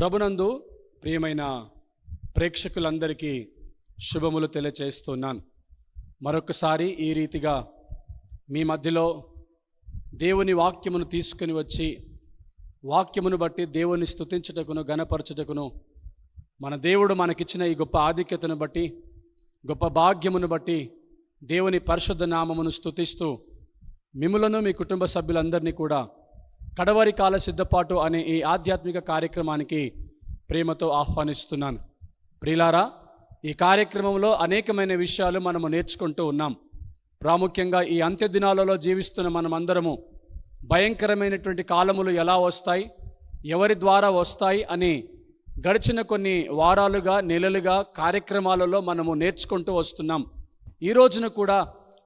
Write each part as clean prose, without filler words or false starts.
ప్రభునందు ప్రియమైన ప్రేక్షకులందరికీ శుభములు తెలియచేస్తున్నాను. మరొకసారి ఈ రీతిగా మీ మధ్యలో దేవుని వాక్యమును తీసుకుని వచ్చి వాక్యమును బట్టి దేవుని స్తుతించుటకును గణపరచుటకును మన దేవుడు మనకిచ్చిన ఈ గొప్ప ఆధిక్యతను బట్టి గొప్ప భాగ్యమును బట్టి దేవుని పరిశుద్ధ నామమును స్తుతిస్తూ మిమ్ములను మీ కుటుంబ సభ్యులందరినీ కూడా కడవరి కాల సిద్ధపాటు అనే ఈ ఆధ్యాత్మిక కార్యక్రమానికి ప్రేమతో ఆహ్వానిస్తున్నాను. ప్రియులారా, ఈ కార్యక్రమంలో అనేకమైన విషయాలు మనము నేర్చుకుంటూ ఉన్నాం. ప్రాముఖ్యంగా ఈ అంత్య దినాలలో జీవిస్తున్న మనమందరము భయంకరమైనటువంటి కాలములు ఎలా వస్తాయి, ఎవరి ద్వారా వస్తాయి అని గడిచిన కొన్ని వారాలుగా నెలలుగా కార్యక్రమాలలో మనము నేర్చుకుంటూ వస్తున్నాం. ఈ రోజున కూడా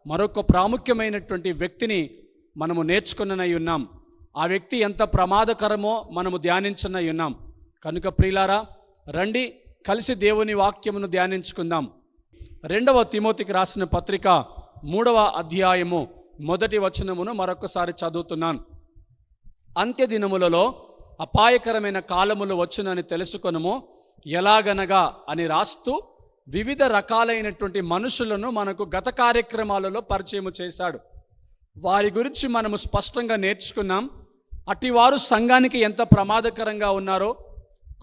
మరొక ప్రాముఖ్యమైనటువంటి వ్యక్తిని మనము నేర్చుకున్ననై ఉన్నాం. ఆ వ్యక్తి ఎంత ప్రమాదకరమో మనము ధ్యానించనై ఉన్నాం. కనుక ప్రియులారా, రండి కలిసి దేవుని వాక్యమును ధ్యానించుకుందాం. 2వ తిమోతికి రాసిన పత్రిక 3వ అధ్యాయము 1వ వచనమును మరొకసారి చదువుతున్నాను. అంత్య దినములలో అపాయకరమైన కాలములు వచ్చునని తెలుసుకొనుము, ఎలాగనగా అని రాస్తూ వివిధ రకాలైనటువంటి మనుషులను మనకు గత కార్యక్రమాలలో పరిచయం చేశాడు. వారి గురించి మనము స్పష్టంగా నేర్చుకున్నాం. అటివారు సంఘానికి ఎంత ప్రమాదకరంగా ఉన్నారో,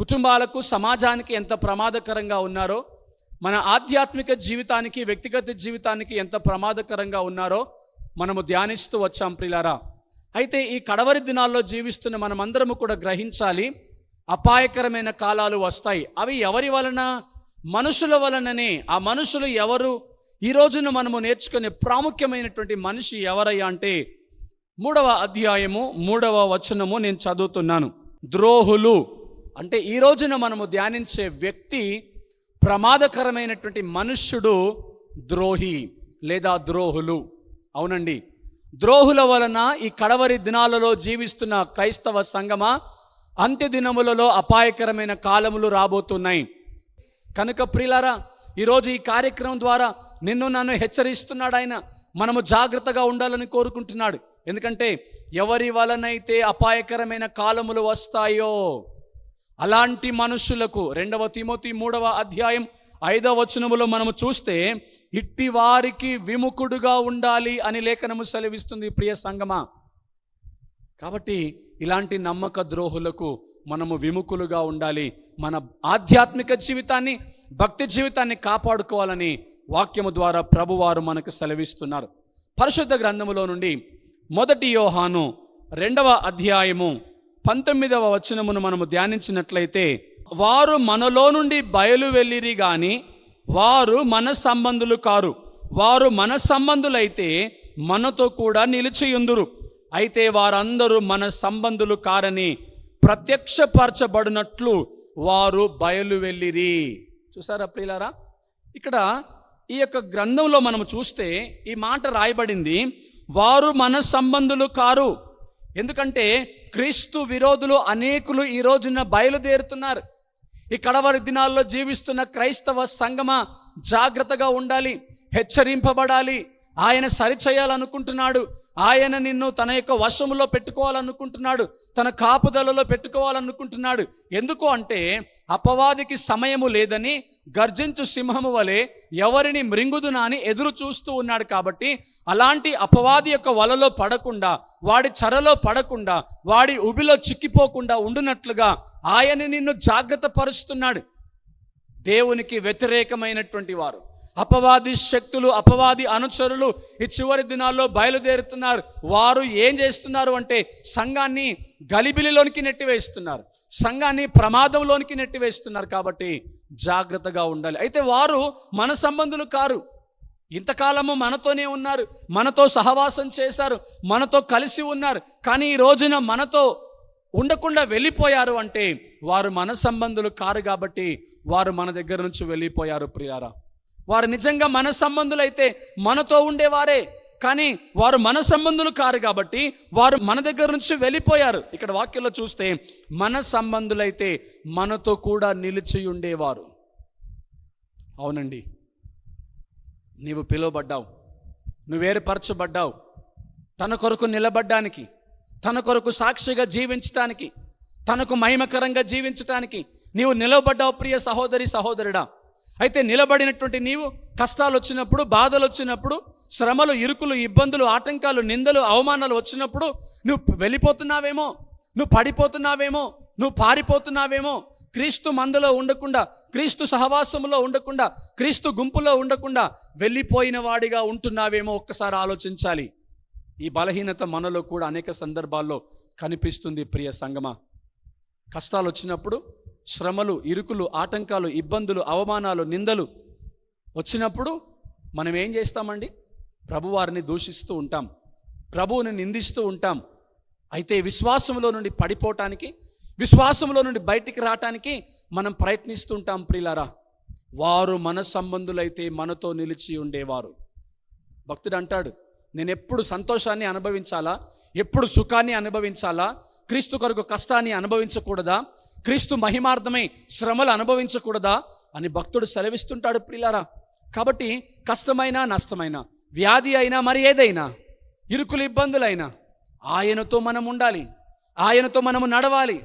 కుటుంబాలకు సమాజానికి ఎంత ప్రమాదకరంగా ఉన్నారో, మన ఆధ్యాత్మిక జీవితానికి వ్యక్తిగత జీవితానికి ఎంత ప్రమాదకరంగా ఉన్నారో మనము ధ్యానిస్తూ వచ్చాం ప్రియులారా. అయితే ఈ కడవరి దినాల్లో జీవిస్తున్న మనమందరము కూడా గ్రహించాలి, అపాయకరమైన కాలాలు వస్తాయి. అవి ఎవరి వలన? మనుషుల వలననే. ఆ మనుషులు ఎవరు? ఈ రోజున మనము నేర్చుకునే ప్రాముఖ్యమైనటువంటి మనిషి ఎవరయ్యా అంటే 3వ అధ్యాయము 3వ వచనము నేను చదువుతున్నాను. ద్రోహులు అంటే ఈ రోజున మనము ధ్యానించే వ్యక్తి, ప్రమాదకరమైనటువంటి మనుష్యుడు ద్రోహి లేదా ద్రోహులు. అవునండి, ద్రోహుల వలన ఈ కడవరి దినాలలో జీవిస్తున్న క్రైస్తవ సంఘమా, అంత్య దినములలో అపాయకరమైన కాలములు రాబోతున్నాయి. కనుక ప్రియులారా, ఈరోజు ఈ కార్యక్రమం ద్వారా నిన్ను నన్ను హెచ్చరిస్తున్నాడు ఆయన. మనము జాగ్రత్తగా ఉండాలని కోరుకుంటున్నాడు. ఎందుకంటే ఎవరి వలనైతే అపాయకరమైన కాలములు వస్తాయో అలాంటి మనుషులకు 2వ తిమోతి 3వ అధ్యాయం 5వ వచనములో మనము చూస్తే ఇట్టి వారికి విముఖుడుగా ఉండాలి అని లేఖనము సెలవిస్తుంది ప్రియ సంగమా. కాబట్టి ఇలాంటి నమ్మక ద్రోహులకు మనము విముఖులుగా ఉండాలి. మన ఆధ్యాత్మిక జీవితాన్ని, భక్తి జీవితాన్ని కాపాడుకోవాలని వాక్యము ద్వారా ప్రభువారు మనకు సెలవిస్తున్నారు. పరిశుద్ధ గ్రంథములో నుండి 1 యోహాను 2వ అధ్యాయము 19వ వచనమును మనము ధ్యానించినట్లయితే, వారు మనలో నుండి బయలు వెళ్ళిరి గాని వారు మన సంబంధులు కారు. వారు మన సంబంధులైతే మనతో కూడా నిలిచియుందురు. అయితే వారందరూ మన సంబంధులు కారని ప్రత్యక్షపరచబడినట్లు వారు బయలు వెళ్ళిరి. చూసారా ప్రియులారా, ఇక్కడ ఈ యొక్క గ్రంథంలో మనము చూస్తే ఈ మాట రాయబడింది, వారు మన సంబంధులు కారు. ఎందుకంటే క్రీస్తు విరోధులు అనేకులు ఈ రోజున బయలుదేరుతున్నారు. ఈ కడవరి దినాల్లో జీవిస్తున్న క్రైస్తవ సంఘమా, జాగ్రత్తగా ఉండాలి, హెచ్చరింపబడాలి. ఆయన సరిచేయాలనుకుంటున్నాడు. ఆయన నిన్ను తన యొక్క వశములో పెట్టుకోవాలనుకుంటున్నాడు, తన కాపుదలలో పెట్టుకోవాలనుకుంటున్నాడు. ఎందుకు అంటే అపవాదికి సమయము లేదని గర్జించు సింహము వలె ఎవరిని మృంగుదునా అని ఎదురు చూస్తూ ఉన్నాడు. కాబట్టి అలాంటి అపవాది యొక్క వలలో పడకుండా, వాడి చెరలో పడకుండా, వాడి ఉబిలో చిక్కిపోకుండా ఉండునట్లుగా ఆయన నిన్ను జాగ్రత్త పరుస్తున్నాడు. దేవునికి వ్యతిరేకమైనటువంటి వారు, అపవాది శక్తులు, అపవాది అనుచరులు ఈ చివరి దినాల్లో బయలుదేరుతున్నారు. వారు ఏం చేస్తున్నారు అంటే సంఘాన్ని గలిబిలిలోనికి నెట్టివేస్తున్నారు, సంఘాన్ని ప్రమాదంలోనికి నెట్టివేస్తున్నారు. కాబట్టి జాగ్రత్తగా ఉండాలి. అయితే వారు మన సంబంధులు కారు. ఇంతకాలము మనతోనే ఉన్నారు, మనతో సహవాసం చేశారు, మనతో కలిసి ఉన్నారు. కానీ ఈ రోజున మనతో ఉండకుండా వెళ్ళిపోయారు అంటే వారు మన సంబంధులు కారు. కాబట్టి వారు మన దగ్గర నుంచి వెళ్ళిపోయారు ప్రియారా. వారు నిజంగా మన సంబంధులైతే మనతో ఉండేవారే, కానీ వారు మన సంబంధులు కారు కాబట్టి వారు మన దగ్గర నుంచి వెళ్ళిపోయారు. ఇక్కడ వాక్యంలో చూస్తే మన సంబంధులైతే మనతో కూడా నిలిచి ఉండేవారు. అవునండి, నీవు పిలువబడ్డావు, నువ్వు ఏర్పరచబడ్డావు తన కొరకు నిలబడ్డానికి, తన కొరకు సాక్షిగా జీవించడానికి, తనకు మహిమకరంగా జీవించటానికి నీవు నిలబడ్డావు ప్రియ సహోదరి సహోదరుడా. అయితే నిలబడినటువంటి నీవు కష్టాలు వచ్చినప్పుడు, బాధలు వచ్చినప్పుడు, శ్రమలు, ఇరుకులు, ఇబ్బందులు, ఆటంకాలు, నిందలు, అవమానాలు వచ్చినప్పుడు నువ్వు వెళ్ళిపోతున్నావేమో, నువ్వు పడిపోతున్నావేమో, నువ్వు పారిపోతున్నావేమో, క్రీస్తు మందలో ఉండకుండా, క్రీస్తు సహవాసంలో ఉండకుండా, క్రీస్తు గుంపులో ఉండకుండా వెళ్ళిపోయిన వాడిగా ఉంటున్నావేమో ఒక్కసారి ఆలోచించాలి. ఈ బలహీనత మనలో కూడా అనేక సందర్భాల్లో కనిపిస్తుంది ప్రియ సంగమా. కష్టాలు వచ్చినప్పుడు, శ్రమలు, ఇరుకులు, ఆటంకాలు, ఇబ్బందులు, అవమానాలు, నిందలు వచ్చినప్పుడు మనం ఏం చేస్తామండి? ప్రభువారిని దూషిస్తూ ఉంటాం, ప్రభువుని నిందిస్తూ ఉంటాం. అయితే విశ్వాసంలో నుండి పడిపోవటానికి, విశ్వాసంలో నుండి బయటికి రావటానికి మనం ప్రయత్నిస్తుంటాం ప్రియులారా. వారు మన సంబంధులైతే మనతో నిలిచి ఉండేవారు. భక్తుడు అంటాడు, నేను ఎప్పుడు సంతోషాన్ని అనుభవించాలా, ఎప్పుడు సుఖాన్ని అనుభవించాలా, క్రీస్తు కొరకు కష్టాన్ని అనుభవించకూడదా, క్రీస్తు మహిమార్థమై శ్రమలు అనుభవించకూడదా అని భక్తుడు సెలవిస్తుంటాడు ప్రియులారా. కాబట్టి కష్టమైనా, నష్టమైనా, వ్యాధి అయినా, మరి ఏదైనా, ఇరుకులు, ఇబ్బందులైనా ఆయనతో మనం ఉండాలి, ఆయనతో మనము నడవాలి,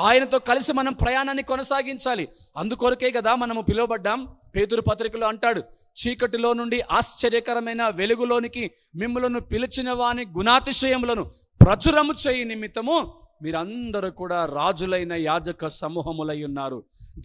ఆయనతో కలిసి మనం ప్రయాణాన్ని కొనసాగించాలి. అందుకొరకే కదా మనము పిలువబడ్డాం. పేతురు పత్రికలో అంటాడు, చీకటిలో నుండి ఆశ్చర్యకరమైన వెలుగులోనికి మిమ్ములను పిలిచిన వాని గుణాతిశయములను ప్రచురము చేయి నిమిత్తము మీరందరూ కూడా రాజులైన యాజక సమూహములై ఉన్నారు,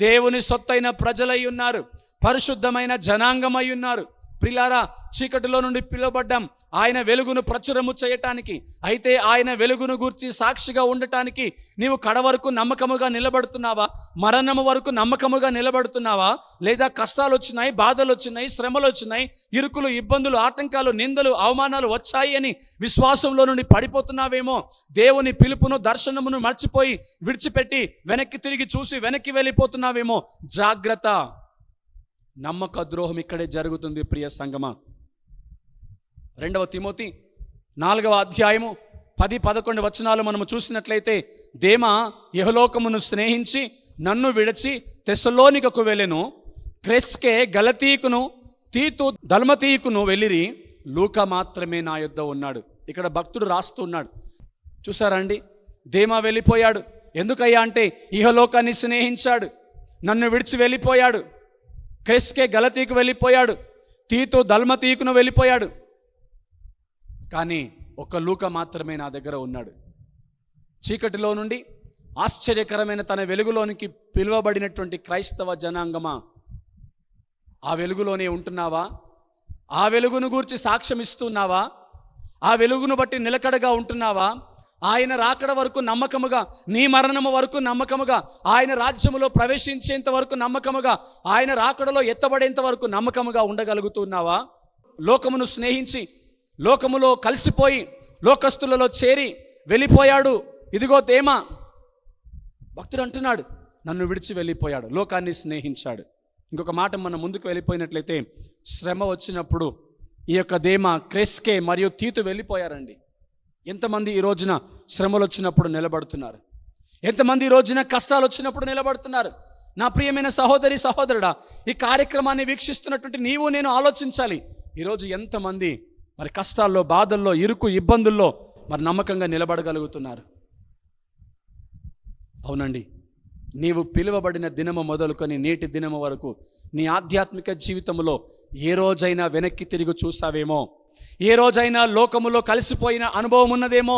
దేవుని సొత్తైన ప్రజలై ఉన్నారు, పరిశుద్ధమైన జనాంగమై ఉన్నారు. ప్రియులారా, చీకటిలో నుండి పిలువబడ్డాం ఆయన వెలుగును ప్రచురము చేయటానికి. అయితే ఆయన వెలుగును గూర్చి సాక్షిగా ఉండటానికి నీవు కడవరకు నమ్మకముగా నిలబడుతున్నావా? మరణము వరకు నమ్మకముగా నిలబడుతున్నావా? లేదా కష్టాలు వచ్చినాయి, బాధలు వచ్చినాయి, శ్రమలు వచ్చినాయి, ఇరుకులు, ఇబ్బందులు, ఆటంకాలు, నిందలు, అవమానాలు వచ్చాయి అని విశ్వాసంలో నుండి పడిపోతున్నావేమో. దేవుని పిలుపును, దర్శనమును మర్చిపోయి విడిచిపెట్టి వెనక్కి తిరిగి చూసి వెనక్కి వెళ్ళిపోతున్నావేమో. జాగ్రత్త, నమ్మక ద్రోహం ఇక్కడే జరుగుతుంది ప్రియ సంగమా. 2 తిమోతి 4వ అధ్యాయము 10-11 వచనాలు మనము చూసినట్లయితే, దేమా యెహోలోకమును స్నేహించి నన్ను విడిచి తెస్సలోనికకు వెళ్ళెను, క్రెస్కే గలతీకును తీతు దల్మతీకును వెళ్ళిరి, లూకా మాత్రమే నా యొద్ద ఉన్నాడు. ఇక్కడ భక్తుడు రాస్తున్నాడు. చూసారా అండి, దేమా వెళ్ళిపోయాడు. ఎందుకయ్యా అంటే ఇహలోకాన్ని స్నేహించాడు, నన్ను విడిచి వెళ్ళిపోయాడు. క్రెస్కే గలతీకు వెళ్ళిపోయాడు, తీతు దల్మతీకును వెళ్ళిపోయాడు. కానీ ఒక్క లూకా మాత్రమే నా దగ్గర ఉన్నాడు. చీకటిలో నుండి ఆశ్చర్యకరమైన తన వెలుగులోనికి పిలువబడినటువంటి క్రైస్తవ జనాంగమా, ఆ వెలుగులోనే ఉంటున్నావా? ఆ వెలుగును గూర్చి సాక్ష్యం ఇస్తున్నావా? ఆ వెలుగును బట్టి నిలకడగా ఉంటున్నావా? ఆయన రాకడ వరకు నమ్మకముగా, నీ మరణము వరకు నమ్మకముగా, ఆయన రాజ్యములో ప్రవేశించేంత వరకు నమ్మకముగా, ఆయన రాకడలో ఎత్తబడేంత వరకు నమ్మకముగా ఉండగలుగుతున్నావా? లోకమును స్నేహించి, లోకములో కలిసిపోయి, లోకస్తులలో చేరి వెళ్ళిపోయాడు. ఇదిగో దేమా, భక్తుడు అంటున్నాడు, నన్ను విడిచి వెళ్ళిపోయాడు, లోకాన్ని స్నేహించాడు. ఇంకొక మాట మనం ముందుకు వెళ్ళిపోయినట్లయితే, శ్రమ వచ్చినప్పుడు ఈ యొక్క దేమా, క్రెస్కే మరియు తీతు వెళ్ళిపోయారండి. ఎంతమంది ఈ రోజున శ్రమలు వచ్చినప్పుడు నిలబడుతున్నారు? ఎంతమంది ఈ రోజున కష్టాలు వచ్చినప్పుడు నిలబడుతున్నారు? నా ప్రియమైన సహోదరి సహోదరుడా, ఈ కార్యక్రమాన్ని వీక్షిస్తున్నటువంటి నీవు నేను ఆలోచించాలి. ఈరోజు ఎంతమంది మరి కష్టాల్లో, బాధల్లో, ఇరుకు, ఇబ్బందుల్లో మరి నమ్మకంగా నిలబడగలుగుతున్నారు? అవునండి, నీవు పిలువబడిన దినము మొదలుకొని నేటి దినము వరకు నీ ఆధ్యాత్మిక జీవితంలో ఏ రోజైనా వెనక్కి తిరిగి చూసావేమో, ఏ రోజైనా లోకములో కలిసిపోయిన అనుభవం ఉన్నదేమో,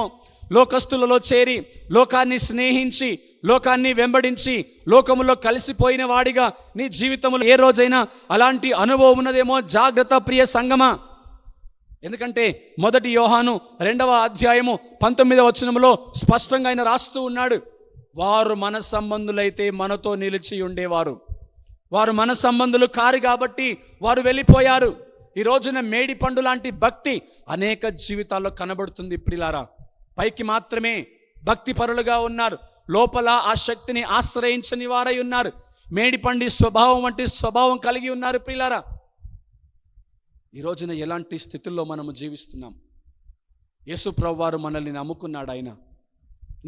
లోకస్తులలో చేరి, లోకాన్ని స్నేహించి, లోకాన్ని వెంబడించి, లోకములో కలిసిపోయిన వాడిగా నీ జీవితంలో ఏ రోజైనా అలాంటి అనుభవం ఉన్నదేమో. జాగ్రత్త ప్రియ సంగమా. ఎందుకంటే 1 యోహాను 2వ అధ్యాయము 19వ వచనములో స్పష్టంగా ఆయన రాస్తూ ఉన్నాడు, వారు మన సంబంధులైతే మనతో నిలిచి ఉండేవారు. వారు మన సంబంధులు కారు కాబట్టి వారు వెళ్ళిపోయారు. ఈ రోజున మేడి పండు లాంటి భక్తి అనేక జీవితాల్లో కనబడుతుంది ప్రియులారా. పైకి మాత్రమే భక్తి పరులుగా ఉన్నారు, లోపల ఆ శక్తిని ఆశ్రయించని వారై ఉన్నారు. మేడి పండి స్వభావం వంటి స్వభావం కలిగి ఉన్నారు ప్రియులారా. ఈ రోజున ఎలాంటి స్థితుల్లో మనము జీవిస్తున్నాం? యేసు ప్రభువారు మనల్ని నమ్ముకున్నాడు, ఆయన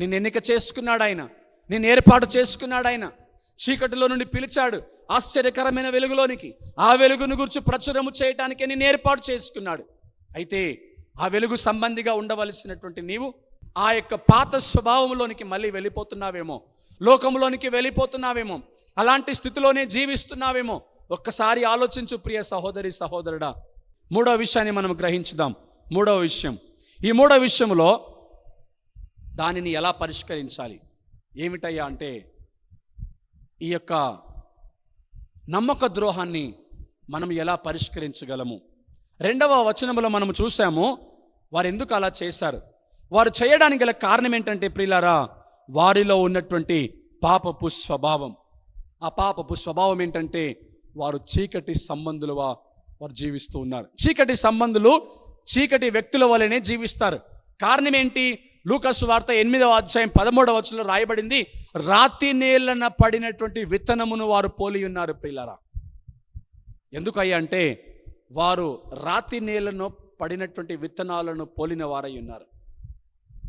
నిన్ను ఎన్నిక చేసుకున్నాడు, ఆయన నిన్ను ఏర్పాటు చేసుకున్నాడు, ఆయన చీకటిలో నుండి పిలిచాడు ఆశ్చర్యకరమైన వెలుగులోనికి. ఆ వెలుగును గురించి ప్రచురము చేయటానికి నిన్ను ఏర్పాటు చేసుకున్నాడు. అయితే ఆ వెలుగు సంబంధిగా ఉండవలసినటువంటి నీవు ఆ యొక్క పాత స్వభావంలోనికి మళ్ళీ వెళ్ళిపోతున్నావేమో, లోకంలోనికి వెళ్ళిపోతున్నావేమో, అలాంటి స్థితిలోనే జీవిస్తున్నావేమో. ఒక్కసారి ఆలోచించు ప్రియ సహోదరి సహోదరుడా. మూడో విషయాన్ని మనం గ్రహించుదాం. మూడవ విషయం, ఈ మూడో విషయంలో దానిని ఎలా పరిష్కరించాలి ఏమిటయ్యా అంటే, ఈ యొక్క నమ్మక ద్రోహాన్ని మనం ఎలా పరిష్కరించగలము. 2వ వచనంలో మనం చూసాము వారు ఎందుకు అలా చేశారు. వారు చేయడానికి గల కారణం ఏంటంటే ప్రియులారా, వారిలో ఉన్నటువంటి పాపపు స్వభావం. ఆ పాపపు స్వభావం ఏంటంటే వారు చీకటి సంబంధులుగా వారు జీవిస్తూ ఉన్నారు. చీకటి సంబంధులు చీకటి వ్యక్తుల వలనే జీవిస్తారు. కారణం ఏంటి? లూకాసు వార్త 8వ అధ్యాయం 13వ వచనంలో రాయబడింది, రాతి నేలన పడినటువంటి విత్తనమును వారు పోలి ఉన్నారు ప్రియులారా. ఎందుకయ్యా అంటే వారు రాతి నేలను పడినటువంటి విత్తనాలను పోలిన వారై ఉన్నారు.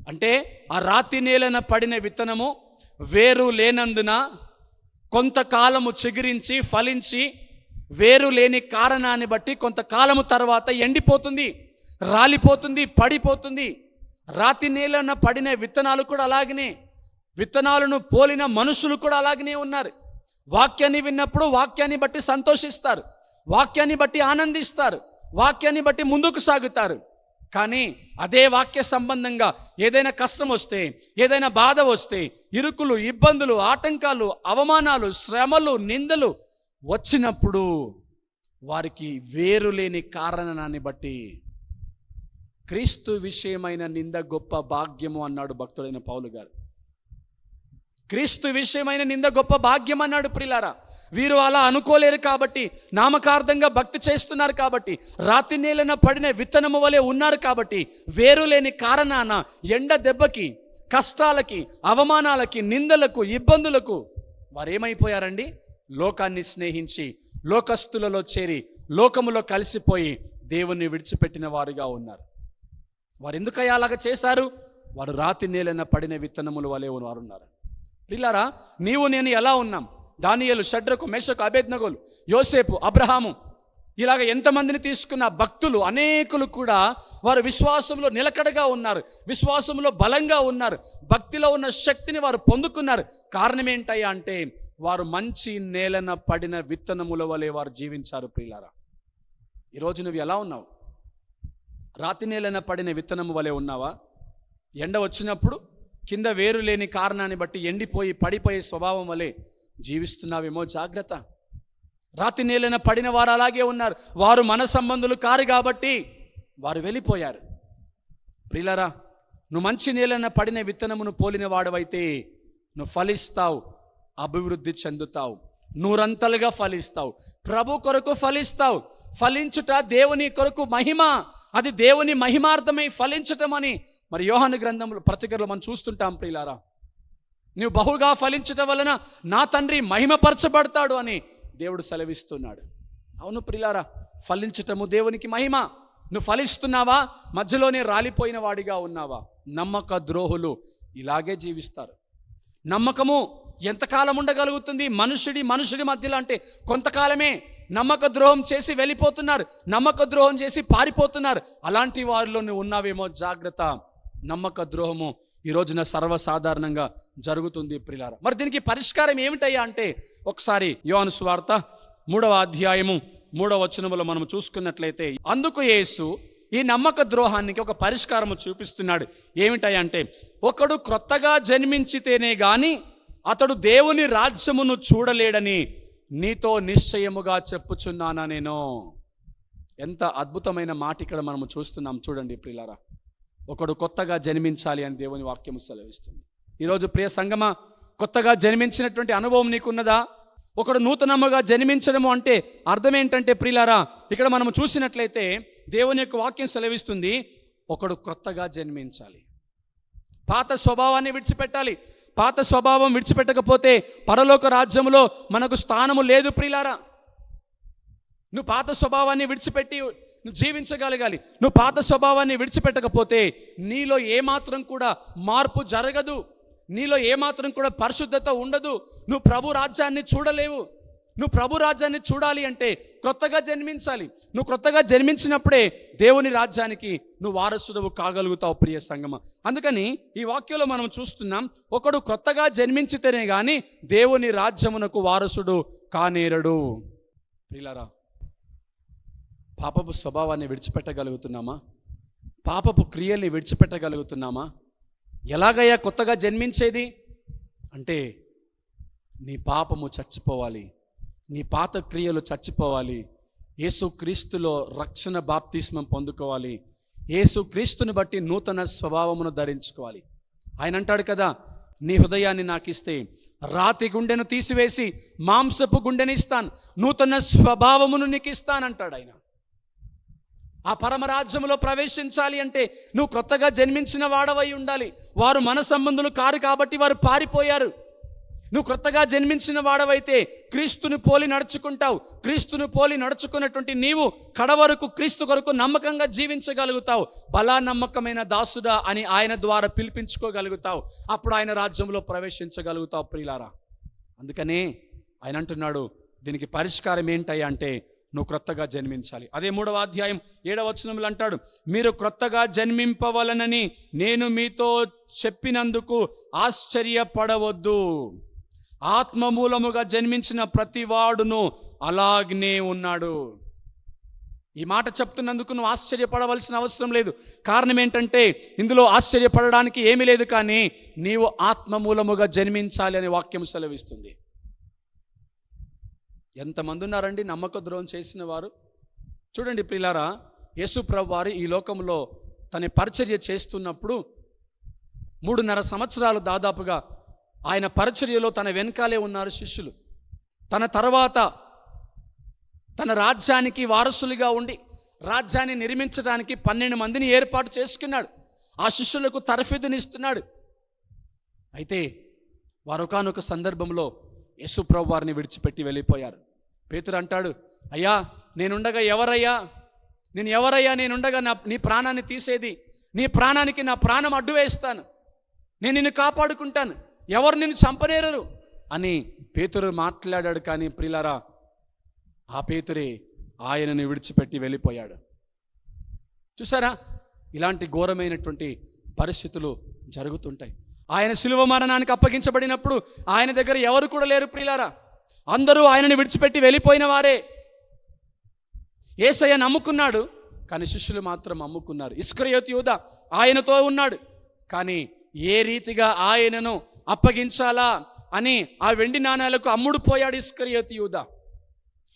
అంటే ఆ రాతి నేలన పడిన విత్తనము వేరు లేనందున కొంతకాలము చిగురించి ఫలించి వేరు లేని కారణాన్ని బట్టి కొంతకాలము తర్వాత ఎండిపోతుంది, రాలిపోతుంది, పడిపోతుంది. రాతి నేలన పడిన విత్తనాలు కూడా అలాగనే, విత్తనాలను పోలిన మనుషులు కూడా అలాగనే ఉన్నారు. వాక్యాన్ని విన్నప్పుడు వాక్యాన్ని బట్టి సంతోషిస్తారు, వాక్యాన్ని బట్టి ఆనందిస్తారు, వాక్యాన్ని బట్టి ముందుకు సాగుతారు. కానీ అదే వాక్య సంబంధంగా ఏదైనా కష్టం వస్తే, ఏదైనా బాధ వస్తే, ఇరుకులు, ఇబ్బందులు, ఆటంకాలు, అవమానాలు, శ్రమలు, నిందలు వచ్చినప్పుడు వారికి వేరు లేని కారణాన్ని బట్టి క్రీస్తు విషయమైన నింద గొప్ప భాగ్యము అన్నాడు భక్తుడైన పౌలు గారు. క్రీస్తు విషయమైన నింద గొప్ప భాగ్యం అన్నాడు ప్రియులారా. వీరు అలా అనుకోలేరు కాబట్టి, నామకార్థంగా భక్తి చేస్తున్నారు కాబట్టి, రాతి నేలన పడిన విత్తనము వలె ఉన్నారు కాబట్టి, వేరు లేని కారణాన ఎండ దెబ్బకి, కష్టాలకి, అవమానాలకి, నిందలకు, ఇబ్బందులకు వారేమైపోయారండి? లోకాన్ని స్నేహించి లోకస్తులలో చేరి లోకములో కలిసిపోయి దేవుణ్ణి విడిచిపెట్టిన వారుగా ఉన్నారు. వారు ఎందుకయ్యా అలాగా చేశారు? వారు రాతి నేలన పడిన విత్తనముల వలె వారు ఉన్నారు. ప్రియులారా, నీవు నేను ఎలా ఉన్నాం? దానియేలు, షడ్రకు, మేషకు, అబేద్నెగోలు, యోసేపు, అబ్రహాము, ఇలాగ ఎంతమందిని తీసుకున్న భక్తులు అనేకులు కూడా వారు విశ్వాసంలో నిలకడగా ఉన్నారు, విశ్వాసంలో బలంగా ఉన్నారు, భక్తిలో ఉన్న శక్తిని వారు పొందుకున్నారు. కారణం ఏంటయ్యా అంటే వారు మంచి నేలన పడిన విత్తనముల వలె వారు జీవించారు. ప్రియులారా, ఈరోజు నువ్వు ఎలా ఉన్నావు? రాతి నేలన పడిన విత్తనము వలె ఉన్నావా? ఎండ వచ్చినప్పుడు కింద వేరు లేని కారణాన్ని బట్టి ఎండిపోయి పడిపోయే స్వభావం వలె జీవిస్తున్నావేమో జాగ్రత్త. రాతి నేలన పడిన వారు అలాగే ఉన్నారు. వారు మన సంబంధులు కారు కాబట్టి వారు వెళ్ళిపోయారు. ప్రియులారా, నువ్వు మంచి నేలన పడిన విత్తనమును పోలిన వాడవైతే నువ్వు ఫలిస్తావు, అభివృద్ధి చెందుతావు, నూరంతలుగా ఫలిస్తావు, ప్రభు కొరకు ఫలిస్తావు. ఫలించుట దేవుని కొరకు మహిమ, అది దేవుని మహిమార్థమై ఫలించటం అని మరి యోహాను గ్రంథంలో పత్రికలో మనం చూస్తుంటాం. ప్రియులారా, నువ్వు బహుగా ఫలించటం వలన నా తండ్రి మహిమపరచబడతాడు అని దేవుడు సెలవిస్తున్నాడు. అవును ప్రియులారా, ఫలించటము దేవునికి మహిమ. నువ్వు ఫలిస్తున్నావా? మధ్యలోనే రాలిపోయిన వాడిగా ఉన్నావా? నమ్మక ద్రోహులు ఇలాగే జీవిస్తారు. నమ్మకము ఎంతకాలం ఉండగలుగుతుంది? మనుషుడి మధ్యలో అంటే కొంతకాలమే. నమ్మక ద్రోహం చేసి వెళ్ళిపోతున్నారు, నమ్మక ద్రోహం చేసి పారిపోతున్నారు. అలాంటి వారిలో నువ్వు ఉన్నావేమో జాగ్రత్త. నమ్మక ద్రోహము ఈ రోజున సర్వసాధారణంగా జరుగుతుంది ప్రియులారా. మరి దీనికి పరిష్కారం ఏమిటయ్యా అంటే ఒకసారి యోహాను సువార్త 3వ అధ్యాయము 3వ వచనములో మనం చూసుకున్నట్లయితే, అందుకు యేసు ఈ నమ్మక ద్రోహానికి ఒక పరిష్కారము చూపిస్తున్నాడు. ఏమిటయ్యా అంటే, ఒకడు క్రొత్తగా జన్మించితేనే గాని అతడు దేవుని రాజ్యమును చూడలేడని నీతో నిశ్చయముగా చెప్పుచున్నానా నేను. ఎంత అద్భుతమైన మాట ఇక్కడ మనము చూస్తున్నాం. చూడండి ప్రియులారా, ఒకడు కొత్తగా జన్మించాలి అని దేవుని వాక్యము సెలవిస్తుంది. ఈరోజు ప్రియ సంగమా, కొత్తగా జన్మించినటువంటి అనుభవం నీకున్నదా? ఒకడు నూతనముగా జన్మించడము అంటే అర్థం ఏంటంటే ప్రియులారా, ఇక్కడ మనము చూసినట్లయితే దేవుని యొక్క వాక్యం సెలవిస్తుంది, ఒకడు కొత్తగా జన్మించాలి, పాత స్వభావాన్ని విడిచిపెట్టాలి. పాత స్వభావం విడిచిపెట్టకపోతే పరలోక రాజ్యములో మనకు స్థానము లేదు ప్రియులారా. నువ్వు పాత స్వభావాన్ని విడిచిపెట్టి నువ్వు జీవించగలగాలి. నువ్వు పాత స్వభావాన్ని విడిచిపెట్టకపోతే నీలో ఏమాత్రం కూడా మార్పు జరగదు, నీలో ఏమాత్రం కూడా పరిశుద్ధత ఉండదు. నువ్వు ప్రభు రాజ్యాన్ని చూడలేవు. నువ్వు ప్రభు రాజ్యాన్ని చూడాలి అంటే క్రొత్తగా జన్మించాలి. నువ్వు క్రొత్తగా జన్మించినప్పుడే దేవుని రాజ్యానికి నువ్వు వారసుడవు కాగలుగుతావు ప్రియ సంగమా. అందుకని ఈ వాక్యంలో మనం చూస్తున్నాం, ఒకడు క్రొత్తగా జన్మించితేనే కానీ దేవుని రాజ్యమునకు వారసుడు కానేరడు. ప్రియులారా, పాపపు స్వభావాన్ని విడిచిపెట్టగలుగుతున్నామా? పాపపు క్రియల్ని విడిచిపెట్టగలుగుతున్నామా? ఎలాగయ్యా కొత్తగా జన్మించేది అంటే, నీ పాపము చచ్చిపోవాలి, నీ పాత క్రియలు చచ్చిపోవాలి, యేసుక్రీస్తులో రక్షణ బాప్తిస్మం పొందుకోవాలి, యేసుక్రీస్తుని బట్టి నూతన స్వభావమును ధరించుకోవాలి. ఆయన అంటాడు కదా, నీ హృదయాన్ని నాకు ఇస్తే రాతి గుండెను తీసివేసి మాంసపు గుండెని ఇస్తాను, నూతన స్వభావమును నీకు ఇస్తానంటాడు ఆయన. ఆ పరమరాజ్యములో ప్రవేశించాలి అంటే నువ్వు క్రొత్తగా జన్మించిన వాడవై ఉండాలి. వారు మన సంబంధులు కారు కాబట్టి వారు పారిపోయారు. నువ్వు క్రొత్తగా జన్మించిన వాడవైతే క్రీస్తుని పోలి నడుచుకుంటావు. క్రీస్తుని పోలి నడుచుకున్నటువంటి నీవు కడవరకు క్రీస్తు కొరకు నమ్మకంగా జీవించగలుగుతావు. బలా నమ్మకమైన దాసుడా అని ఆయన ద్వారా పిలిపించుకోగలుగుతావు. అప్పుడు ఆయన రాజ్యంలో ప్రవేశించగలుగుతావు ప్రియులారా. అందుకనే ఆయన అంటున్నాడు, దీనికి పరిష్కారం ఏంటయ్యా అంటే నువ్వు క్రొత్తగా జన్మించాలి. అదే 3వ అధ్యాయం 7వ వచనంలో అంటాడు, మీరు క్రొత్తగా జన్మింపవలనని నేను మీతో చెప్పినందుకు ఆశ్చర్యపడవద్దు. ఆత్మ మూలముగా జన్మించిన ప్రతివాడును అలాగనే ఉన్నాడు. ఈ మాట చెప్తున్నందుకు నువ్వు ఆశ్చర్యపడవలసిన అవసరం లేదు. కారణం ఏంటంటే ఇందులో ఆశ్చర్యపడడానికి ఏమీ లేదు, కానీ నీవు ఆత్మ మూలముగా జన్మించాలి అనే వాక్యం సెలవిస్తుంది. ఎంతమంది ఉన్నారండి నమ్మక ద్రోహం చేసిన వారు? చూడండి ప్రియులారా, యేసు ప్రభువు వారు ఈ లోకంలో తన పరిచర్య చేస్తున్నప్పుడు 3.5 సంవత్సరాలు దాదాపుగా ఆయన పరిచర్యలో తన వెనకాలే ఉన్నారు శిష్యులు. తన తర్వాత తన రాజ్యానికి వారసులుగా ఉండి రాజ్యాన్ని నిర్మించడానికి 12 మందిని ఏర్పాటు చేసుకున్నాడు. ఆ శిష్యులకు తరఫీదునిస్తున్నాడు. అయితే వారు ఒకానొక సందర్భంలో యేసు ప్రభువు వారిని విడిచిపెట్టి వెళ్ళిపోయారు. పేతురు అంటాడు, అయ్యా నేనుండగా ఎవరయ్యా, నేనుండగా నీ ప్రాణాన్ని తీసేది? నీ ప్రాణానికి నా ప్రాణం అడ్డు వేస్తాను, నేను నిన్ను కాపాడుకుంటాను, ఎవరు నిన్ను చంపనేరరు అని పేతురు మాట్లాడాడు. కానీ ప్రియులారా, ఆ పేతురే ఆయనని విడిచిపెట్టి వెళ్ళిపోయాడు. చూసారా, ఇలాంటి ఘోరమైనటువంటి పరిస్థితులు జరుగుతుంటాయి. ఆయన శిలువ మరణానికి అప్పగించబడినప్పుడు ఆయన దగ్గర ఎవరు కూడా లేరు ప్రియులారా. అందరూ ఆయనని విడిచిపెట్టి వెళ్ళిపోయిన వారే. యేసయ్య నమ్ముకున్నాడు, కానీ శిష్యులు మాత్రం అమ్ముకున్నారు. ఇస్కరియోతు యూదా ఆయనతో ఉన్నాడు, కానీ ఏ రీతిగా ఆయనను అప్పగించాలా అని ఆ వెండి నాణాలకు అమ్ముడు పోయాడు ఇస్కరియోతు యూదా.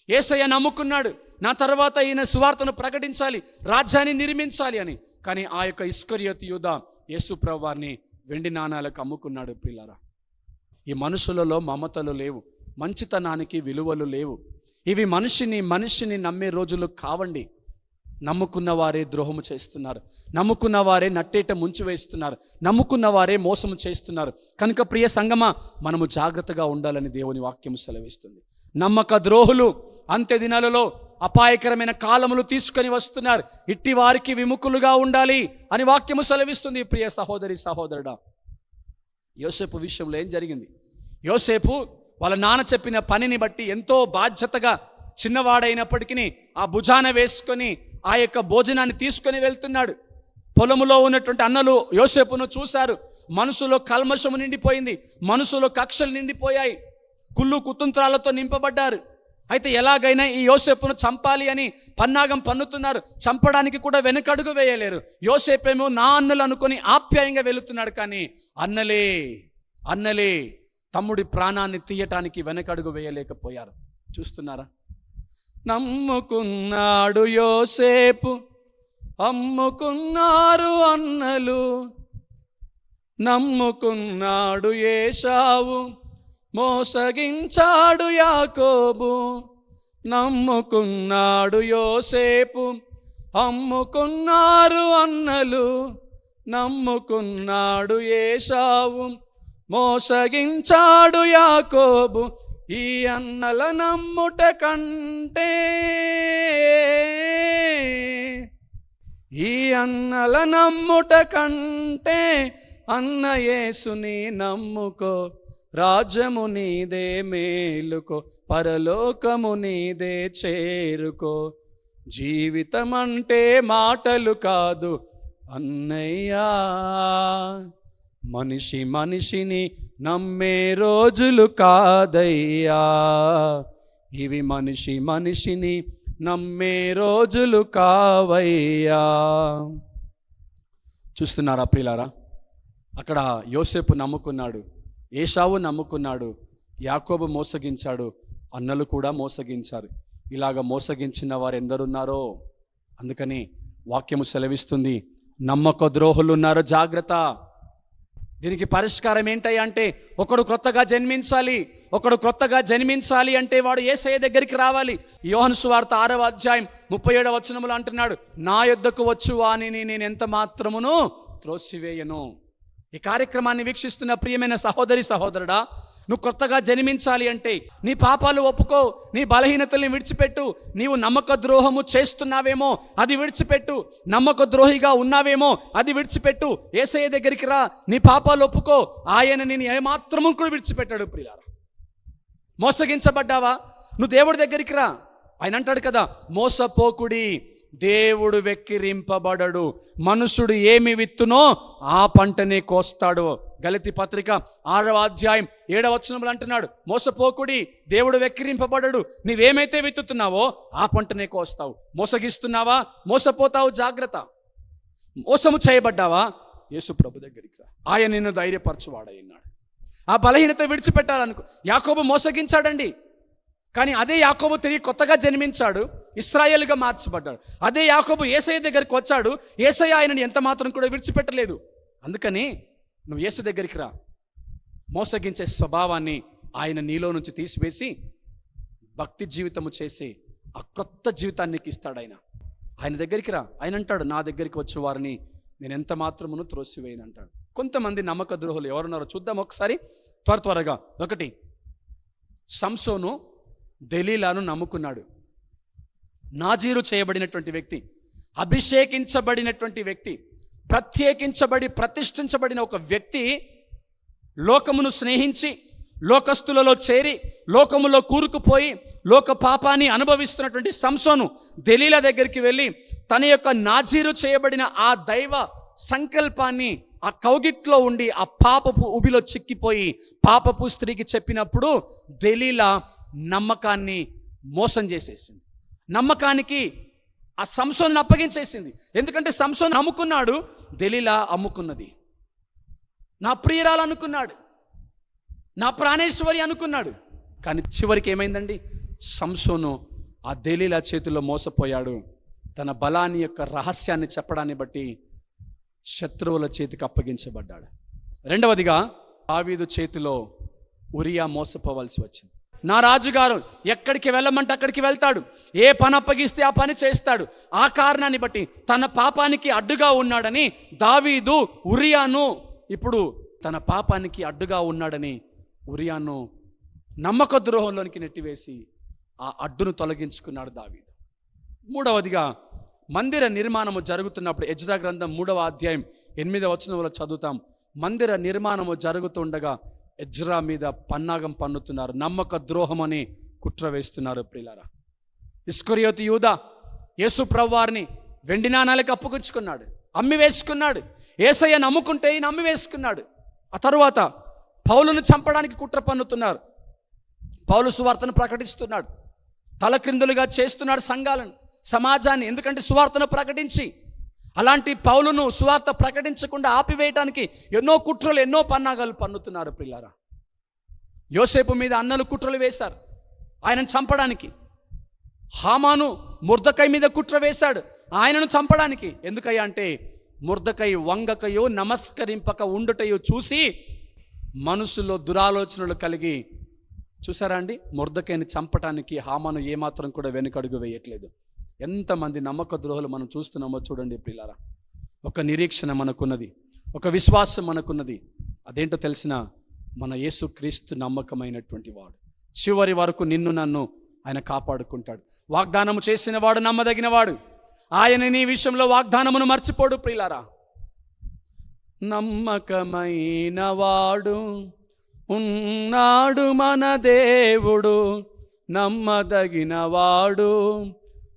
యేసయ్య నమ్ముకున్నాడు, నా తర్వాత ఈయన సువార్తను ప్రకటించాలి, రాజ్యాన్ని నిర్మించాలి అని. కానీ ఆ యొక్క ఇస్కరియోతు యూదా యేసు ప్రభువు వారిని వెండి నాణాలకు అమ్ముకున్నాడు. ప్రియులారా, ఈ మనుషులలో మమతలు లేవు, మంచితనానికి విలువలు లేవు. ఇవి మనిషిని నమ్మే రోజులు కావండి. నమ్ముకున్న వారే ద్రోహము చేస్తున్నారు, నమ్ముకున్న వారే నట్టేట ముంచి వేస్తున్నారు, నమ్ముకున్న వారే మోసము చేస్తున్నారు. కనుక ప్రియ సంగమా, మనము జాగ్రత్తగా ఉండాలని దేవుని వాక్యం సెలవిస్తుంది. నమ్మక ద్రోహులు అంత్య దినాలలో అపాయకరమైన కాలములు తీసుకొని వస్తున్నారు. ఇట్టి వారికి విముఖులుగా ఉండాలి అని వాక్యము సెలవిస్తుంది. ప్రియ సహోదరి సహోదరుడా, యోసేపు విషయంలో ఏం జరిగింది? యోసేపు వాళ్ళ నాన్న చెప్పిన పనిని బట్టి ఎంతో బాధ్యతగా చిన్నవాడైనప్పటికీ ఆ భుజాన వేసుకొని ఆ యొక్క భోజనాన్ని తీసుకొని వెళ్తున్నాడు. పొలములో ఉన్నటువంటి అన్నలు యోసేపును చూశారు. మనసులో కల్మషము నిండిపోయింది, మనసులో కక్షలు నిండిపోయాయి, కుళ్ళు కుతంత్రాలతో నింపబడ్డారు. అయితే ఎలాగైనా ఈ యోసేపును చంపాలి అని పన్నాగం పన్నుతున్నారు. చంపడానికి కూడా వెనకడుగు వేయలేరు. యోసేపేమో నా అన్నలు అనుకొని ఆప్యాయంగా వెళుతున్నాడు, కానీ అన్నలే తమ్ముడి ప్రాణాన్ని తీయటానికి వెనకడుగు వేయలేకపోయారు. చూస్తున్నారా? నమ్ముకున్నాడు యోసేపు, అమ్ముకున్నారు అన్నలు. నమ్ముకున్నాడు ఏశావు, మోసగించాడు యాకోబు. నమ్ముకున్నాడు యోసేపు, అమ్ముకున్నారు అన్నలు. నమ్ముకున్నాడు ఏశావు, మోసగించాడు యాకోబు. ఈ అన్నల నమ్ముట కంటే, ఈ అన్నల నమ్ముట కంటే అన్న యేసుని నమ్ముకో రాజ్యము నీదే మేలుకో, పరలోకము నీదే చేరుకో. జీవితం అంటే మాటలు కాదు అన్నయ్యా, మనిషి మనిషిని నమ్మే రోజులు కాదయ్యా, ఇవి మనిషి మనిషిని నమ్మే రోజులు కావయ్యా. చూస్తున్నారా ప్రియులారా, అక్కడ యోసేపు నమ్ముకున్నాడు, ఏశావు నమ్ముకున్నాడు, యాకోబు మోసగించాడు, అన్నలు కూడా మోసగించారు. ఇలాగ మోసగించిన వారు ఎందరున్నారో. అందుకని వాక్యము సెలవిస్తుంది, నమ్మక ద్రోహులు ఉన్నారు, జాగ్రత్త. దీనికి పరిష్కారం ఏంటయ్యా అంటే, ఒకడు క్రొత్తగా జన్మించాలి అంటే వాడు యేసయ్య దగ్గరికి రావాలి. యోహాను సువార్త 6వ అధ్యాయం 37వ వచనములో అంటున్నాడు, నా యొద్దకు వచ్చు వానిని నేను ఎంత మాత్రమును త్రోసివేయను. ఈ కార్యక్రమాన్ని వీక్షిస్తున్న ప్రియమైన సహోదరి సహోదరుడా, నువ్వు కొత్తగా జన్మించాలి అంటే నీ పాపాలు ఒప్పుకో, నీ బలహీనతల్ని విడిచిపెట్టు. నీవు నమ్మక ద్రోహము చేస్తున్నావేమో అది విడిచిపెట్టు, నమ్మక ద్రోహిగా ఉన్నావేమో అది విడిచిపెట్టు. యేసయ్య దగ్గరికి రా, నీ పాపాలు ఒప్పుకో, ఆయన నేను ఏమాత్రము కూడా విడిచిపెట్టాడు. ప్రియులారా, మోసగించబడ్డావా, నువ్వు దేవుడి దగ్గరికి రా. ఆయన అంటాడు కదా, మోసపోకుడి, దేవుడు వెక్కిరింపబడడు, మనుషుడు ఏమి విత్తునో ఆ పంటనే కోస్తాడు. గలతీ పత్రిక 6వ అధ్యాయం 7వ వచనంలో అంటున్నాడు, మోసపోకుడి, దేవుడు వెక్కిరింపబడడు. నీవేమైతే విత్తుతున్నావో ఆ పంటనే కోస్తావు. మోసగిస్తున్నావా, మోసపోతావు, జాగ్రత్త. మోసము చేయబడ్డావా, యేసు ప్రభు దగ్గరికి రా, ఆయన నిన్ను ధైర్యపరచువాడైనాడు. ఆ బలహీనత విడిచిపెట్టాలనుకో. యాకోబు మోసగించాడండి, కానీ అదే యాకోబు తిరిగి కొత్తగా జన్మించాడు, ఇశ్రాయేలుగా మార్చబడ్డాడు. అదే యాకోబు యేసయ్య దగ్గరికి వచ్చాడు, యేసయ్య ఆయనని ఎంత మాత్రం కూడా విడిచిపెట్టలేదు. అందుకని నువ్వు యేసు దగ్గరికి రా, మోసగించే స్వభావాన్ని ఆయన నీలో నుంచి తీసివేసి భక్తి జీవితము చేసి ఆ కొత్త జీవితాన్ని నీకు ఇస్తాడు. ఆయన దగ్గరికి రా. ఆయన అంటాడు, నా దగ్గరికి వచ్చే వారిని నేను ఎంత మాత్రమును త్రోసివేయను అంటాడు. కొంతమంది నమ్మక ద్రోహులు ఎవరున్నారో చూద్దాం ఒకసారి త్వరగా. 1, సంసోను దెలీలాను నమ్ముకున్నాడు. నాజీరు చేయబడినటువంటి వ్యక్తి, అభిషేకించబడినటువంటి వ్యక్తి, ప్రతిష్ఠించబడిన ఒక వ్యక్తి లోకమును స్నేహించి లోకస్తులలో చేరి లోకములో కూరుకుపోయి లోక పాపాన్ని అనుభవిస్తున్నటువంటి సంసోను దెలీలా దగ్గరికి వెళ్ళి తన యొక్క నాజీరు చేయబడిన ఆ దైవ సంకల్పాన్ని ఆ కౌగిట్లో ఉండి ఆ పాపపు ఉబిలో చిక్కిపోయి పాపపు స్త్రీకి చెప్పినప్పుడు దెలీలా నమ్మకాన్ని మోసం చేసేసింది. నమ్మకానికి ఆ సంసోను అప్పగించేసింది. ఎందుకంటే సంసోను అమ్ముకున్నాడు, దెలీలా అమ్ముకున్నది. నా ప్రియురాలు అనుకున్నాడు, నా ప్రాణేశ్వరి అనుకున్నాడు. కానీ చివరికి ఏమైందండి, సంసోను ఆ దెలీలా చేతిలో మోసపోయాడు. తన బలాన్ని యొక్క రహస్యాన్ని చెప్పడాన్ని బట్టి శత్రువుల చేతికి అప్పగించబడ్డాడు. రెండవదిగా, దావీదు చేతిలో ఉరియా మోసపోవలసి వచ్చింది. నా రాజుగారు ఎక్కడికి వెళ్ళమంటే అక్కడికి వెళ్తాడు, ఏ పని అప్పగిస్తే ఆ పని చేస్తాడు. ఆ కారణాన్ని బట్టి తన పాపానికి అడ్డుగా ఉన్నాడని దావీదు ఉరియాను, ఇప్పుడు తన పాపానికి అడ్డుగా ఉన్నాడని ఉరియాను నమ్మక ద్రోహంలోనికి నెట్టివేసి ఆ అడ్డును తొలగించుకున్నాడు దావీదు. మూడవదిగా, మందిర నిర్మాణము జరుగుతున్నప్పుడు ఎజ్రా గ్రంథం 3వ అధ్యాయం 8వ వచనంలో చదువుతాం. మందిర నిర్మాణము జరుగుతుండగా ఎజ్రా మీద పన్నాగం పన్నుతున్నారు, నమ్మక ద్రోహం అని కుట్ర వేస్తున్నారు. ప్రియులారా, ఇస్కరియోతు యూదా యేసు ప్రభువారిని వెండి నాణాలకు అప్పుకొచ్చుకున్నాడు, అమ్మి వేసుకున్నాడు. యేసయ్య నమ్ముకుంటే ఈయన అమ్మి వేసుకున్నాడు. ఆ తరువాత పౌలును చంపడానికి కుట్ర పన్నుతున్నారు. పౌలు సువార్తను ప్రకటిస్తున్నాడు, తలక్రిందులుగా చేస్తున్నాడు సంఘాలను, సమాజాన్ని. ఎందుకంటే సువార్తను ప్రకటించి అలాంటి పౌలును సువార్త ప్రకటించకుండా ఆపివేయడానికి ఎన్నో కుట్రలు, ఎన్నో పన్నాగాలు పన్నుతున్నారు. ప్రియులారా, యోసేపు మీద అన్నలు కుట్రలు వేశారు ఆయనను చంపడానికి. హామాను మొర్దెకై మీద కుట్ర వేశాడు ఆయనను చంపడానికి. ఎందుకయ్యా అంటే మొర్దెకై వంగకయో నమస్కరింపక ఉండుటయో చూసి మనసులో దురాలోచనలు కలిగి, చూసారా అండి, మొర్దెకైని చంపడానికి హామాను ఏమాత్రం కూడా వెనుకడుగు వేయట్లేదు. ఎంతమంది నమ్మక ద్రోహులు మనం చూస్తున్నామో చూడండి ప్రియులారా. ఒక నిరీక్షణ మనకున్నది, ఒక విశ్వాసం మనకున్నది. అదేంటో తెలిసిన, మన యేసుక్రీస్తు నమ్మకమైనటువంటి వాడు. చివరి వరకు నిన్ను నన్ను ఆయన కాపాడుకుంటాడు. వాగ్దానము చేసిన వాడు నమ్మదగిన వాడు. ఆయన నీ విషయంలో వాగ్దానమును మర్చిపోడు. ప్రియులారా, నమ్మకమైన వాడు ఉన్నాడు మన దేవుడు నమ్మదగినవాడు,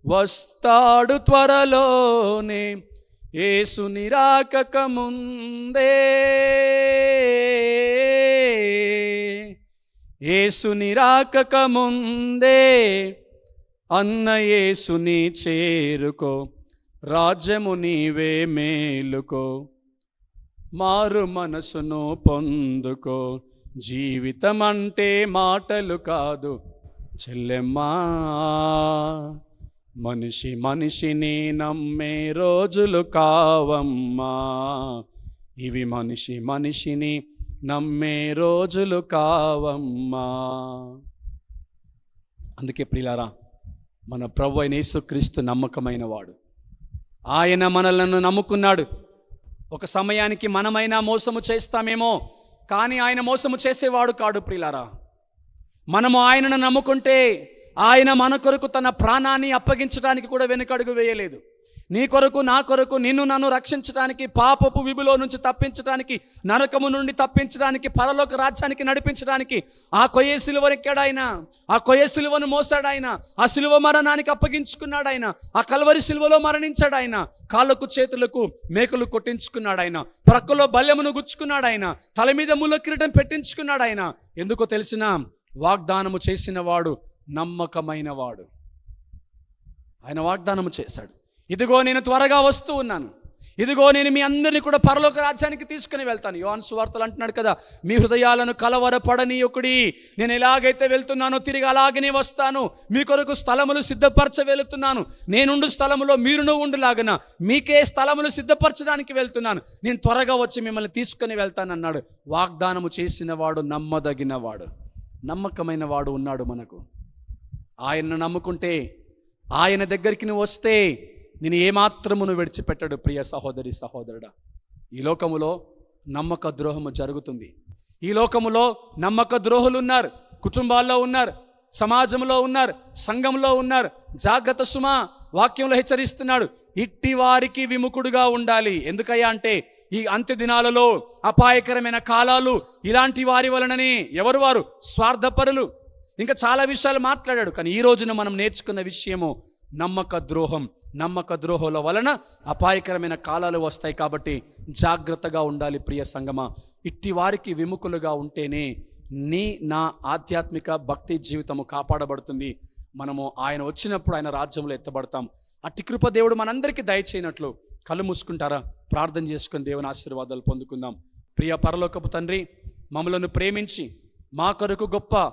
వస్తాడు త్వరలోనే యేసుని రాకక ముందే, యేసుని రాకక ముందే అన్న యేసుని చేరుకో, రాజ్యము నీవే మేలుకో, మారు మనసును పొందుకో, జీవితం అంటే మాటలు కాదు చెల్లెమ్మా, మనిషి మనిషిని నమ్మే రోజులు కావమ్మా, ఇవి మనిషి మనిషిని నమ్మే రోజులు కావమ్మా. అందుకే ప్రియులారా, మన ప్రభువు అయిన యేసుక్రీస్తు నమ్మకమైన వాడు. ఆయన మనలను నమ్ముకున్నాడు. ఒక సమయానికి మనమైనా మోసము చేస్తామేమో, కానీ ఆయన మోసము చేసేవాడు కాడు ప్రియులారా. మనము ఆయనను నమ్ముకుంటే ఆయన మన కొరకు తన ప్రాణాన్ని అప్పగించడానికి కూడా వెనుకడుగు వేయలేదు. నీ కొరకు నా కొరకు నిన్ను నన్ను రక్షించడానికి, పాపపు విబులో నుంచి తప్పించడానికి, నరకము నుండి తప్పించడానికి, పరలోక రాజ్యానికి నడిపించడానికి ఆ కొయ్య సిలువను ఎక్కాడు ఆయన. ఆ కొయ్య సిలువను మోసాడు ఆయన. ఆ సిలువ మరణానికి అప్పగించుకున్నాడు ఆయన. ఆ కల్వరి సిలువలో మరణించాడు ఆయన. కాళ్ళకు చేతులకు మేకులు కొట్టించుకున్నాడు ఆయన. ప్రక్కలో బల్లెమును గుచ్చుకున్నాడు ఆయన. తల మీద ముళ్ళ కిరీటం పెట్టించుకున్నాడు ఆయన. ఎందుకో తెలిసిన, వాగ్దానము చేసిన వాడు నమ్మకమైన వాడు. ఆయన వాగ్దానము చేశాడు, ఇదిగో నేను త్వరగా వస్తూ ఉన్నాను, ఇదిగో నేను మీ అందరినీ కూడా పరలోక రాజ్యానికి తీసుకుని వెళ్తాను. యోహాను సువార్తలు అంటున్నాడు కదా, మీ హృదయాలను కలవరపడనీయకుడి, నేను ఎలాగైతే వెళ్తున్నానో తిరిగి అలాగనే వస్తాను, మీ కొరకు స్థలములు సిద్ధపరచ వెళుతున్నాను, నేనుండు స్థలములో మీరును ఉండులాగన మీకే స్థలములు సిద్ధపరచడానికి వెళ్తున్నాను, నేను త్వరగా వచ్చి మిమ్మల్ని తీసుకుని వెళ్తానన్నాడు. వాగ్దానము చేసిన వాడు నమ్మదగిన వాడు, నమ్మకమైన వాడు ఉన్నాడు మనకు. ఆయనను నమ్ముకుంటే, ఆయన దగ్గరికి నువ్వు వస్తే నేను ఏమాత్రమును విడిచిపెట్టడు. ప్రియ సహోదరి సహోదరుడా, ఈ లోకములో నమ్మక ద్రోహము జరుగుతుంది. ఈ లోకములో నమ్మక ద్రోహులు ఉన్నారు, కుటుంబాల్లో ఉన్నారు, సమాజంలో ఉన్నారు, సంఘంలో ఉన్నారు. జాగ్రత్త సుమా, వాక్యంలో హెచ్చరిస్తున్నాడు, ఇట్టి వారికి విముఖుడుగా ఉండాలి. ఎందుకయ్యా అంటే, ఈ అంత్య దినాలలో అపాయకరమైన కాలాలు ఇలాంటి వారి వలననే. ఎవరు వారు? స్వార్థపరులు. ఇంకా చాలా విషయాలు మాట్లాడాడు. కానీ ఈ రోజున మనం నేర్చుకున్న విషయము నమ్మక ద్రోహం. నమ్మక ద్రోహుల వలన అపాయకరమైన కాలాలు వస్తాయి. కాబట్టి జాగ్రత్తగా ఉండాలి ప్రియ సంగమా. ఇట్టి వారికి విముఖులుగా ఉంటేనే నా ఆధ్యాత్మిక భక్తి జీవితము కాపాడబడుతుంది. మనము ఆయన వచ్చినప్పుడు ఆయన రాజ్యంలో ఎత్తబడతాం. అట్టి కృప దేవుడు మనందరికీ దయచేయనట్లు కళ్ళు మూసుకుంటారా? ప్రార్థన చేసుకుని దేవుని ఆశీర్వాదాలు పొందుకుందాం. ప్రియ పరలోకపు తండ్రి, మమ్మలను ప్రేమించి మా కొరకు గొప్ప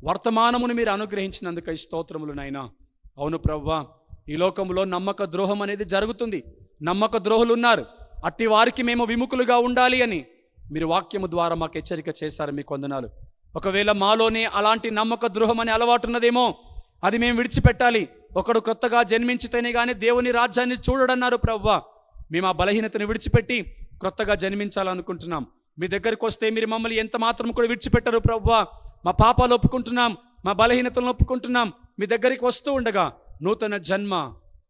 వర్తమానమును మీరు అనుగ్రహించినందుకై స్తోత్రములు నాయనా. అవును ప్రభువా, ఈ లోకంలో నమ్మక ద్రోహం అనేది జరుగుతుంది. నమ్మక ద్రోహులు ఉన్నారు. అట్టి వారికి మేము విముఖులుగా ఉండాలి అని మీరు వాక్యము ద్వారా మాకు హెచ్చరిక చేశారు. మీకు వందనాలు. ఒకవేళ మాలోనే అలాంటి నమ్మక ద్రోహం అనే అలవాటు ఉన్నదేమో, అది మేము విడిచిపెట్టాలి. ఒకడు కొత్తగా జన్మించితేనే కానీ దేవుని రాజ్యాన్ని చూడడన్నారు ప్రభువా. మేము ఆ బలహీనతను విడిచిపెట్టి కొత్తగా జన్మించాలనుకుంటున్నాం. మీ దగ్గరికి వస్తే మీరు మమ్మల్ని ఎంత మాత్రం కూడా విడిచిపెట్టరు ప్రభువా. మా పాపాలు ఒప్పుకుంటున్నాం, మా బలహీనతలను ఒప్పుకుంటున్నాం. మీ దగ్గరికి వస్తూ ఉండగా నూతన జన్మ,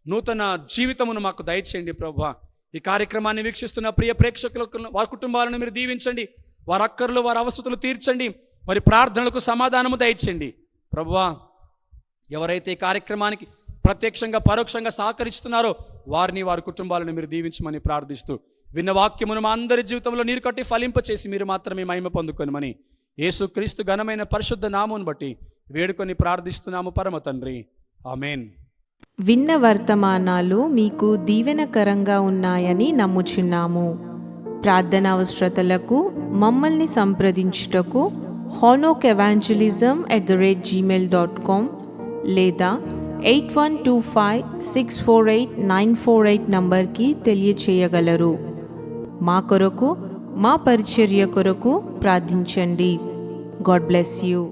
నూతన జీవితమును మాకు దయచేయండి ప్రభువా. ఈ కార్యక్రమాన్ని వీక్షిస్తున్న ప్రియ ప్రేక్షకులకు, వారి కుటుంబాలను మీరు దీవించండి. వారి అక్కర్లు, వారి అవసరతలు తీర్చండి. వారి ప్రార్థనలకు సమాధానము దయచేయండి ప్రభువా. ఎవరైతే ఈ కార్యక్రమానికి ప్రత్యక్షంగా పరోక్షంగా సహకరిస్తున్నారో వారిని, వారి కుటుంబాలను మీరు దీవించమని ప్రార్థిస్తూ, విన్న వాక్యమును మా అందరి జీవితంలో నీరు కట్టి ఫలింపచేసి మీరు మాత్రమే మహిమ పొందుకొనమని యేసుక్రీస్తు ఘనమైన పరిశుద్ధ నామమును బట్టి వేడుకొని ప్రార్థిస్తున్నాము పరమ తండ్రి. ఆమేన్. విన్న వర్తమానాలు మీకు దీవెనకరంగా ఉన్నాయని నమ్ముచున్నాము. ప్రార్థన అవసరతలకు మమ్మల్ని సంప్రదించుటకు honokevangelism@gmail.com లేదా 8125648948 నంబర్కి తెలియచేయగలరు. మా కొరకు, మా పరిచర్య కొరకు ప్రార్థించండి. God bless you.